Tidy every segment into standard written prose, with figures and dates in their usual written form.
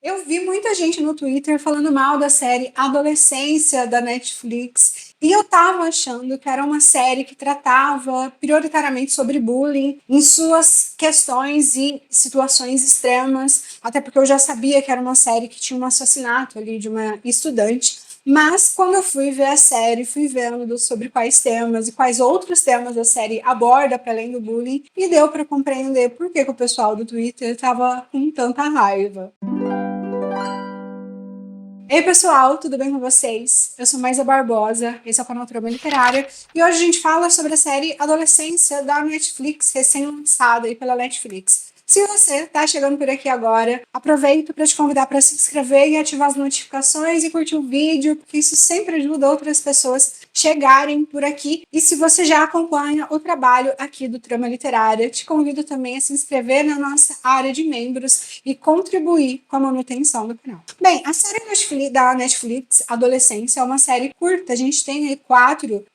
Eu vi muita gente no Twitter falando mal da série Adolescência da Netflix. E eu tava achando que era uma série que tratava prioritariamente sobre bullying em suas questões e situações extremas, até porque eu já sabia que era uma série que tinha um assassinato ali de uma estudante. Mas quando eu fui ver a série, fui vendo sobre quais temas e quais outros temas a série aborda para além do bullying, e deu para compreender por que o pessoal do Twitter estava com tanta raiva. Ei, pessoal, tudo bem com vocês? Eu sou Maisa Barbosa, esse é o canal Trama Literária, e hoje a gente fala sobre a série Adolescência da Netflix, recém-lançada aí pela Netflix. Se você está chegando por aqui agora, aproveito para te convidar para se inscrever e ativar as notificações e curtir o vídeo, porque isso sempre ajuda outras pessoas chegarem por aqui. E se você já acompanha o trabalho aqui do Trama Literária, te convido também a se inscrever na nossa área de membros e contribuir com a manutenção do canal. Bem, a série da Netflix, Adolescência, é uma série curta. A gente tem aí 4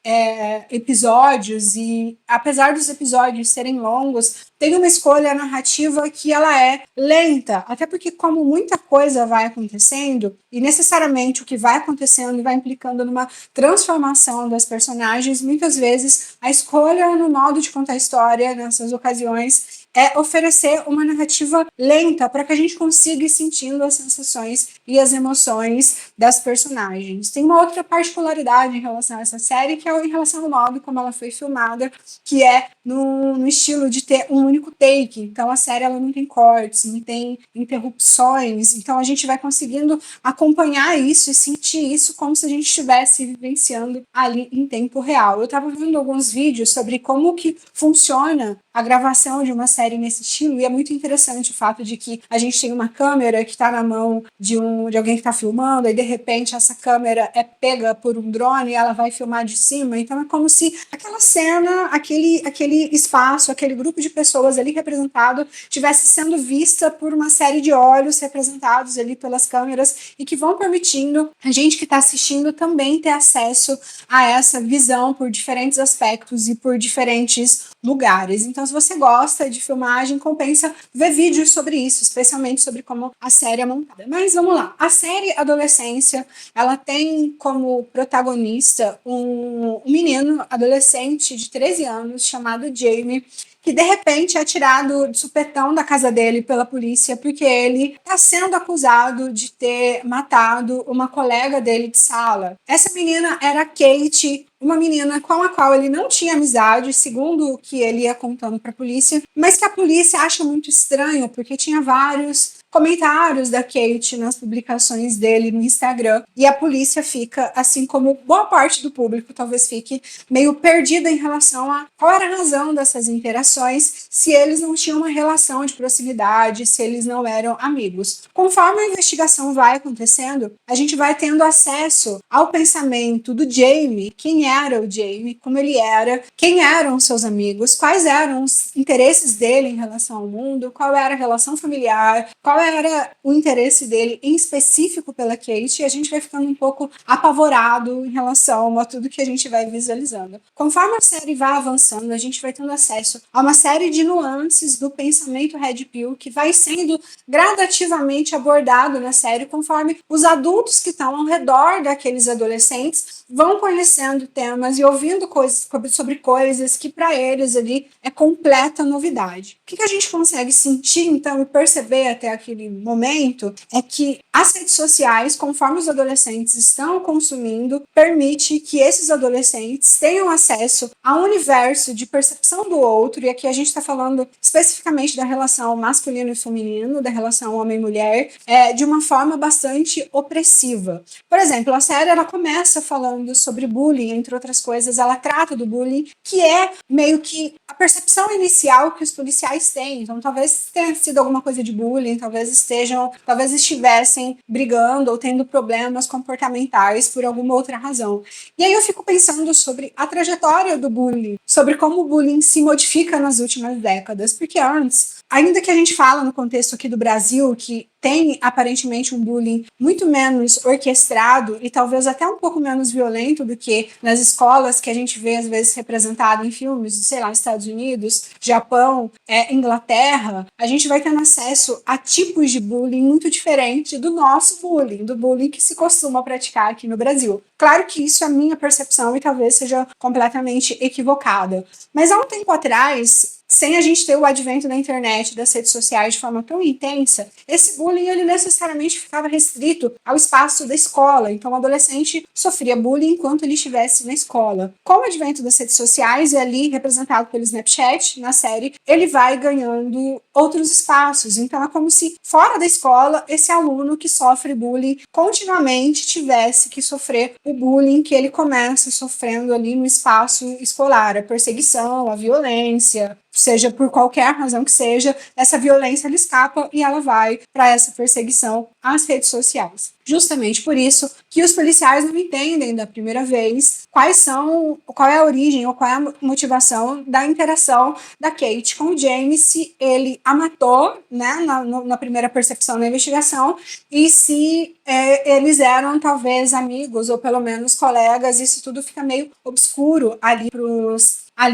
episódios e, apesar dos episódios serem longos, tem uma escolha narrativa que ela é lenta, até porque como muita coisa vai acontecendo, e necessariamente o que vai acontecendo vai implicando numa transformação das personagens, muitas vezes a escolha no modo de contar a história nessas ocasiões é oferecer uma narrativa lenta para que a gente consiga ir sentindo as sensações e as emoções das personagens. Tem uma outra particularidade em relação a essa série, que é em relação ao modo como ela foi filmada, que é no estilo de ter um único take. Então a série ela não tem cortes, não tem interrupções, então a gente vai conseguindo acompanhar isso e sentir isso como se a gente estivesse vivenciando ali em tempo real. Eu estava vendo alguns vídeos sobre como que funciona a gravação de uma série nesse estilo, e é muito interessante o fato de que a gente tem uma câmera que está na mão de alguém que está filmando, e de repente essa câmera é pega por um drone e ela vai filmar de cima, então é como se aquela cena, aquele espaço, aquele grupo de pessoas ali representado tivesse sendo vista por uma série de olhos representados ali pelas câmeras e que vão permitindo a gente que está assistindo também ter acesso a essa visão por diferentes aspectos e por diferentes lugares. Então, se você gosta de filmagem, compensa ver vídeos sobre isso, especialmente sobre como a série é montada. Mas vamos lá. A série Adolescência, ela tem como protagonista um menino adolescente de 13 anos chamado Jamie, que de repente é tirado de supetão da casa dele pela polícia porque ele está sendo acusado de ter matado uma colega dele de sala. Essa menina era Kate, uma menina com a qual ele não tinha amizade, segundo o que ele ia contando para a polícia, mas que a polícia acha muito estranho porque tinha vários comentários da Kate nas publicações dele no Instagram, e a polícia fica, assim como boa parte do público, talvez fique meio perdida em relação a qual era a razão dessas interações, se eles não tinham uma relação de proximidade, se eles não eram amigos. Conforme a investigação vai acontecendo, a gente vai tendo acesso ao pensamento do Jamie, quem era o Jamie, como ele era, quem eram seus amigos, quais eram os interesses dele em relação ao mundo, qual era a relação familiar, qual era o interesse dele em específico pela Kate, e a gente vai ficando um pouco apavorado em relação a tudo que a gente vai visualizando. Conforme a série vai avançando, a gente vai tendo acesso a uma série de nuances do pensamento Red Pill que vai sendo gradativamente abordado na série conforme os adultos que estão ao redor daqueles adolescentes vão conhecendo temas e ouvindo coisas sobre coisas que para eles ali é completa novidade. O que a gente consegue sentir então e perceber até aquele momento é que as redes sociais, conforme os adolescentes estão consumindo, permite que esses adolescentes tenham acesso a um universo de percepção do outro, e aqui a gente está falando especificamente da relação masculino e feminino, da relação homem-mulher, de uma forma bastante opressiva. Por exemplo, a série ela começa falando sobre bullying, entre outras coisas, ela trata do bullying, que é meio que a percepção inicial que os policiais têm. Então, talvez tenha sido alguma coisa de bullying, talvez estivessem brigando ou tendo problemas comportamentais por alguma outra razão. E aí eu fico pensando sobre a trajetória do bullying, sobre como o bullying se modifica nas últimas décadas, porque antes ainda que a gente fala no contexto aqui do Brasil, que tem aparentemente um bullying muito menos orquestrado e talvez até um pouco menos violento do que nas escolas que a gente vê às vezes representado em filmes, sei lá, Estados Unidos, Japão, Inglaterra, a gente vai tendo acesso a tipos de bullying muito diferente do nosso bullying, do bullying que se costuma praticar aqui no Brasil. Claro que isso é a minha percepção e talvez seja completamente equivocada. Mas há um tempo atrás, sem a gente ter o advento da internet, das redes sociais de forma tão intensa, esse bullying ele necessariamente ficava restrito ao espaço da escola. Então, o adolescente sofria bullying enquanto ele estivesse na escola. Com o advento das redes sociais, e ali representado pelo Snapchat, na série, ele vai ganhando outros espaços. Então, é como se fora da escola, esse aluno que sofre bullying continuamente tivesse que sofrer o bullying que ele começa sofrendo ali no espaço escolar, a perseguição, a violência, seja por qualquer razão que seja, essa violência ela escapa e ela vai para essa perseguição às redes sociais. Justamente por isso que os policiais não entendem da primeira vez qual é a origem ou qual é a motivação da interação da Kate com o James, se ele a matou, né, na primeira percepção da investigação, e se eles eram talvez amigos ou pelo menos colegas. Isso tudo fica meio obscuro ali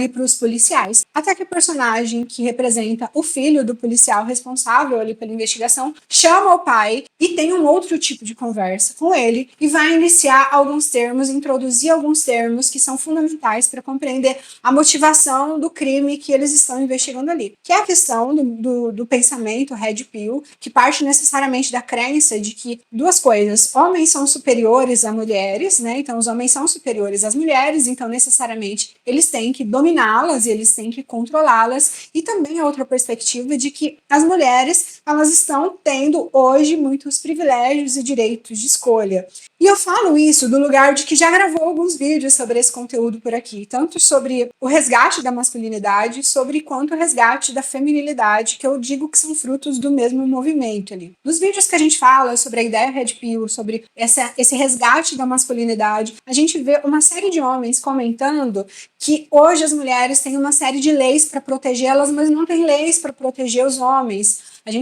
para os policiais. Até que o personagem que representa o filho do policial responsável ali pela investigação chama o pai e tem um outro tipo de conversa com ele e vai iniciar alguns termos, introduzir alguns termos que são fundamentais para compreender a motivação do crime que eles estão investigando ali, que é a questão do pensamento Red Pill, que parte necessariamente da crença de que duas coisas: homens são superiores a mulheres, né? Então os homens são superiores às mulheres, então necessariamente eles têm que dominá-las e eles têm que controlá-las, e também a outra perspectiva de que as mulheres elas estão tendo hoje muitos privilégios e direitos de escolha. E eu falo isso do lugar de que já gravou alguns vídeos sobre esse conteúdo por aqui, tanto sobre o resgate da masculinidade, sobre quanto o resgate da feminilidade, que eu digo que são frutos do mesmo movimento ali. Nos vídeos que a gente fala sobre a ideia Red Pill, sobre esse resgate da masculinidade, a gente vê uma série de homens comentando que hoje as mulheres têm uma série de leis para protegê-las, mas não tem leis para proteger os homens. A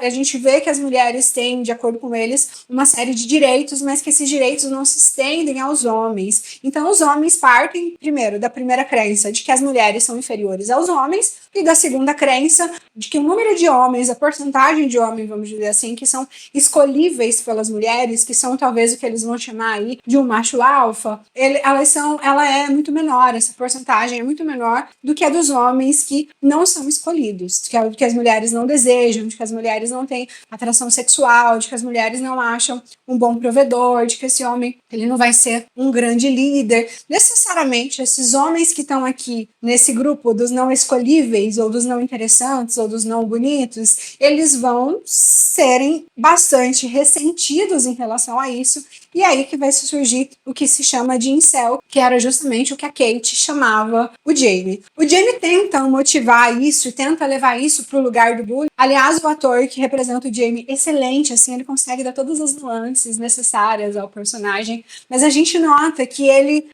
gente vê que as mulheres têm, de acordo com eles, uma série de direitos, mas que esses direitos não se estendem aos homens. Então, os homens partem, primeiro, da primeira crença de que as mulheres são inferiores aos homens, e da segunda crença de que o número de homens, a porcentagem de homens, vamos dizer assim, que são escolhíveis pelas mulheres, que são talvez o que eles vão chamar aí de um macho alfa, ela é muito menor, essa porcentagem é muito menor do que a dos homens que não são escolhidos, que as mulheres não desejam, de que as mulheres não têm atração sexual, de que as mulheres não acham um bom provedor, de que esse homem ele não vai ser um grande líder. Necessariamente, esses homens que estão aqui nesse grupo dos não escolhíveis, ou dos não interessantes, ou dos não bonitos, eles vão serem bastante ressentidos em relação a isso, e aí que vai surgir o que se chama de incel, que era justamente o que a Kate chamava o Jamie. O Jamie tenta motivar isso e tenta levar isso para o lugar do bullying. Aliás, o ator que representa o Jamie, excelente, assim, ele consegue dar todas as nuances necessárias ao personagem, mas a gente nota que ele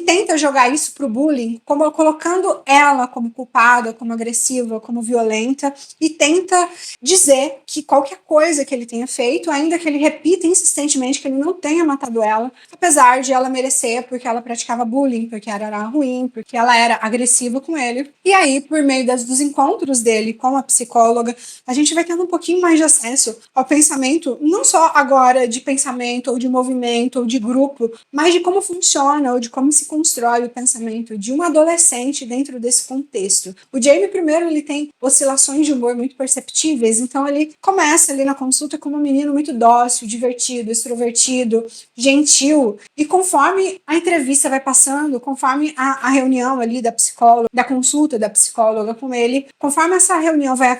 tenta jogar isso pro bullying, como colocando ela como culpada, como agressiva, como violenta, e tenta dizer que qualquer coisa que ele tenha feito, ainda que ele repita insistentemente que ele não tenha matado ela, apesar de ela merecer, porque ela praticava bullying, porque ela era ruim, porque ela era agressiva com ele. E aí, por meio dos encontros dele com a psicóloga, a gente vai tendo um pouquinho mais de acesso ao pensamento, não só agora de pensamento, ou de movimento, ou de grupo, mas de como funciona, ou de como se constrói o pensamento de um adolescente dentro desse contexto. O Jamie, primeiro, ele tem oscilações de humor muito perceptíveis, então ele começa ali na consulta como um menino muito dócil, divertido, extrovertido, gentil, e conforme a entrevista vai passando, conforme a reunião ali da psicóloga, da consulta da psicóloga com ele, conforme essa reunião vai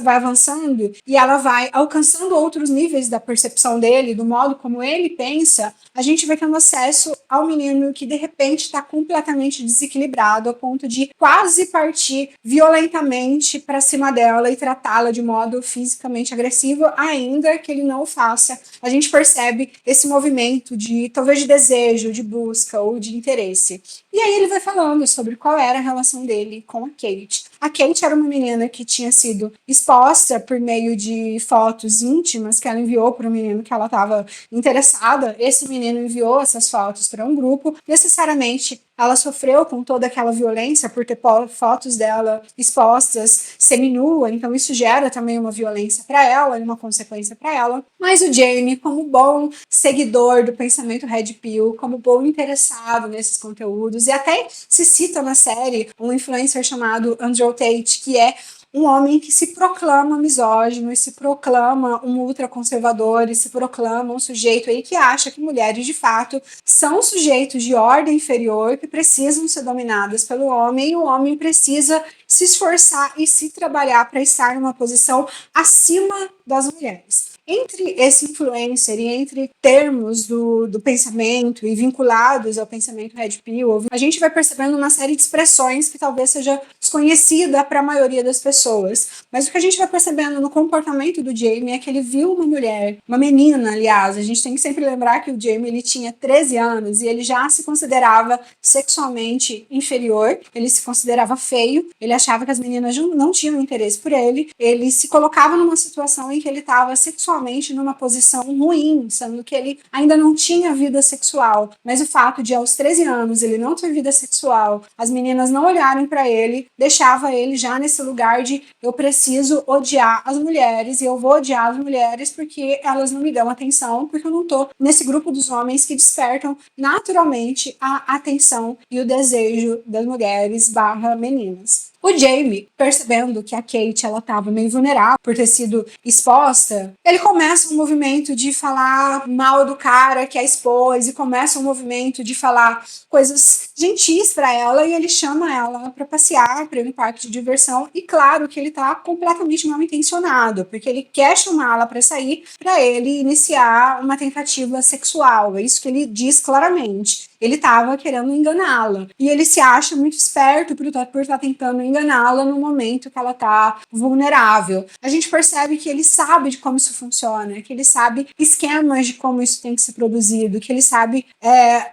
avançando avançando e ela vai alcançando outros níveis da percepção dele, do modo como ele pensa, a gente vai tendo acesso ao menino que de repente está completamente desequilibrado, a ponto de quase partir violentamente para cima dela e tratá-la de modo fisicamente agressivo, ainda que ele não o faça. A gente percebe esse movimento de talvez de desejo, de busca ou de interesse. E aí ele vai falando sobre qual era a relação dele com a Kate. A Kate era uma menina que tinha sido exposta por meio de fotos íntimas que ela enviou para um menino que ela estava interessada. Esse menino enviou essas fotos para um grupo. Necessariamente ela sofreu com toda aquela violência por ter fotos dela expostas seminua, então isso gera também uma violência para ela e uma consequência para ela. Mas o Jamie, como bom seguidor do pensamento Red Pill, como bom interessado nesses conteúdos, e até se cita na série um influencer chamado Andrew Tate, que é um homem que se proclama misógino e se proclama um ultraconservador e se proclama um sujeito aí que acha que mulheres de fato são sujeitos de ordem inferior que precisam ser dominadas pelo homem e o homem precisa se esforçar e se trabalhar para estar numa posição acima das mulheres. Entre esse influencer e entre termos do pensamento e vinculados ao pensamento Red Pill, a gente vai percebendo uma série de expressões que talvez seja desconhecida para a maioria das pessoas. Mas o que a gente vai percebendo no comportamento do Jamie é que ele viu uma mulher, uma menina, aliás, a gente tem que sempre lembrar que o Jamie ele tinha 13 anos e ele já se considerava sexualmente inferior, ele se considerava feio, ele achava que as meninas não tinham interesse por ele se colocava numa situação em que ele estava sexualmente numa posição ruim, sendo que ele ainda não tinha vida sexual. Mas o fato de aos 13 anos ele não ter vida sexual, as meninas não olharem para ele, deixava ele já nesse lugar de eu preciso odiar as mulheres e eu vou odiar as mulheres porque elas não me dão atenção, porque eu não tô nesse grupo dos homens que despertam naturalmente a atenção e o desejo das mulheres / meninas. O Jamie, percebendo que a Kate ela estava meio vulnerável por ter sido exposta, ele começa um movimento de falar mal do cara que a expôs e começa um movimento de falar coisas gentis para ela e ele chama ela para passear, para ir no parque de diversão e claro que ele tá completamente mal intencionado, porque ele quer chamá-la para sair para ele iniciar uma tentativa sexual, é isso que ele diz claramente. Ele estava querendo enganá-la. E ele se acha muito esperto por estar tentando enganá-la no momento que ela está vulnerável. A gente percebe que ele sabe de como isso funciona, que ele sabe esquemas de como isso tem que ser produzido, que ele sabe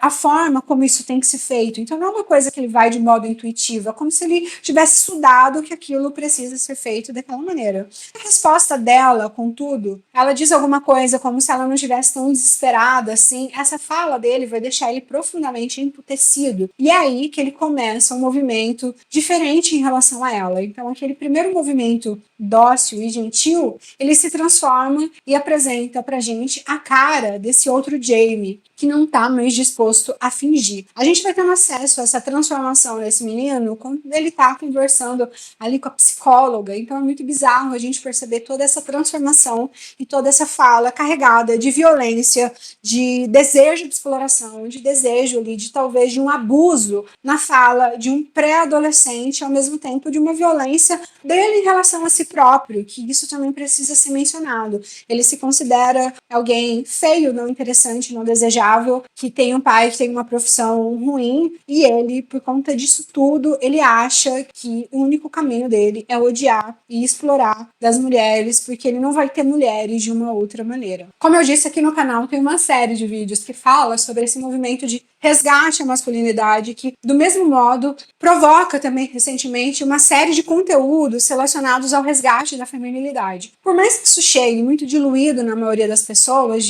a forma como isso tem que ser feito. Então não é uma coisa que ele vai de modo intuitivo, é como se ele tivesse estudado que aquilo precisa ser feito daquela maneira. A resposta dela, contudo, ela diz alguma coisa como se ela não estivesse tão desesperada assim. Essa fala dele vai deixar ele profundamente emputecido. E é aí que ele começa um movimento diferente em relação a ela. Então, aquele primeiro movimento dócil e gentil, ele se transforma e apresenta pra gente a cara desse outro Jamie, que não tá mais disposto a fingir. A gente vai tendo acesso a essa transformação desse menino quando ele tá conversando ali com a psicóloga. Então é muito bizarro a gente perceber toda essa transformação e toda essa fala carregada de violência, de desejo de exploração, de desejo ali, de talvez de um abuso na fala de um pré-adolescente, ao mesmo tempo de uma violência dele em relação a si próprio, que isso também precisa ser mencionado. Ele se considera alguém feio, não interessante, não desejável, que tem um pai que tem uma profissão ruim, e ele, por conta disso tudo, ele acha que o único caminho dele é odiar e explorar das mulheres, porque ele não vai ter mulheres de uma outra maneira. Como eu disse aqui no canal, tem uma série de vídeos que fala sobre esse movimento de resgate à masculinidade, que, do mesmo modo, provoca também, recentemente, uma série de conteúdos relacionados ao resgate da feminilidade. Por mais que isso chegue muito diluído na maioria das pessoas,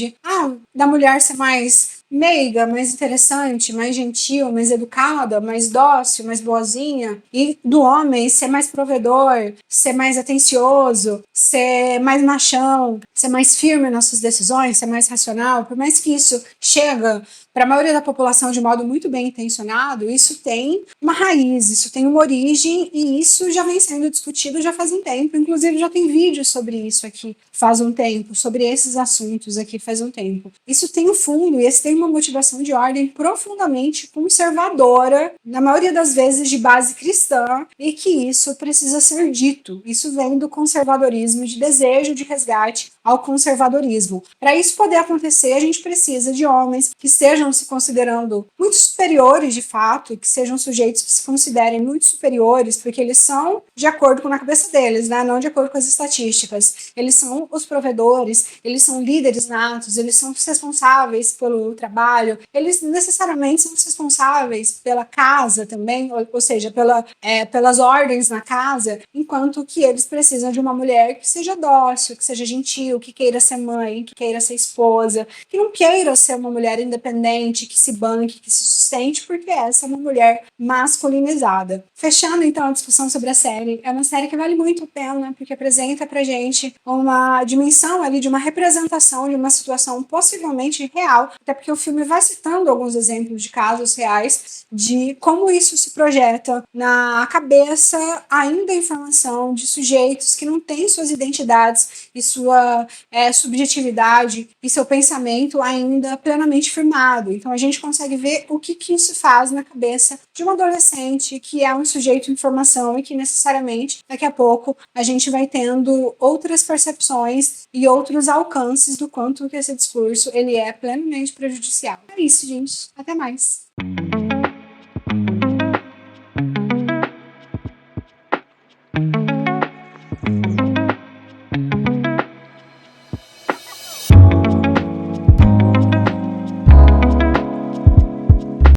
da mulher ser mais meiga, mais interessante, mais gentil, mais educada, mais dócil, mais boazinha, e do homem ser mais provedor, ser mais atencioso, ser mais machão, ser mais firme nas suas decisões, ser mais racional, por mais que isso chega para a maioria da população de modo muito bem intencionado, isso tem uma raiz, isso tem uma origem e isso já vem sendo discutido já faz um tempo. Inclusive já tem vídeos sobre isso aqui faz um tempo, sobre esses assuntos aqui faz um tempo. Isso tem um fundo e esse tem uma motivação de ordem profundamente conservadora, na maioria das vezes de base cristã, e que isso precisa ser dito. Isso vem do conservadorismo, de desejo de resgate ao conservadorismo. Para isso poder acontecer, a gente precisa de homens que estejam se considerando muito superiores de fato, que sejam sujeitos que se considerem muito superiores, porque eles são de acordo com a cabeça deles, né? Não de acordo com as estatísticas. Eles são os provedores, eles são líderes natos, eles são responsáveis pelo trabalho, eles necessariamente são responsáveis pela casa também, ou seja, pelas ordens na casa, enquanto que eles precisam de uma mulher que seja dócil, que seja gentil, que queira ser mãe, que queira ser esposa, que não queira ser uma mulher independente, que se banque, que se sustente, porque essa é uma mulher masculinizada. Fechando então a discussão sobre a série, é uma série que vale muito a pena, porque apresenta pra gente uma dimensão ali de uma representação de uma situação possivelmente real, até porque o filme vai citando alguns exemplos de casos reais de como isso se projeta na cabeça ainda em formação de sujeitos que não têm suas identidades e sua subjetividade e seu pensamento ainda plenamente firmado. Então a gente consegue ver o que isso faz na cabeça de um adolescente que é um sujeito em formação e que necessariamente daqui a pouco a gente vai tendo outras percepções e outros alcances do quanto que esse discurso ele é plenamente prejudicial. É isso, gente. Até mais.